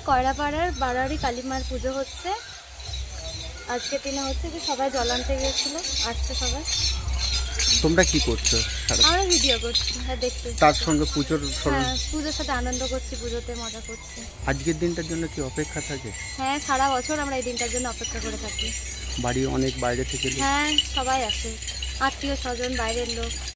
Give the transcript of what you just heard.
কয়রাপাড়ার বারারি কালীমার পুজো হচ্ছে আজকে দিনে হচ্ছে যে সবাই জল আনতে গিয়েছিল আসছে সবাই। তোমরা কি করছো? আমরা ভিডিও করছি আর দেখতে তার সঙ্গে পুজোর পুজোর সাথে আনন্দ করছি, পুজোতে মজা করছি। আজকের দিনটার জন্য কি অপেক্ষা থাকে? হ্যাঁ, সারা বছর আমরা এই দিনটার জন্য অপেক্ষা করে থাকি। বাড়ি অনেক বাইরে থেকে? হ্যাঁ, সবাই আসে, আত্মীয় স্বজন, বাইরের লোক।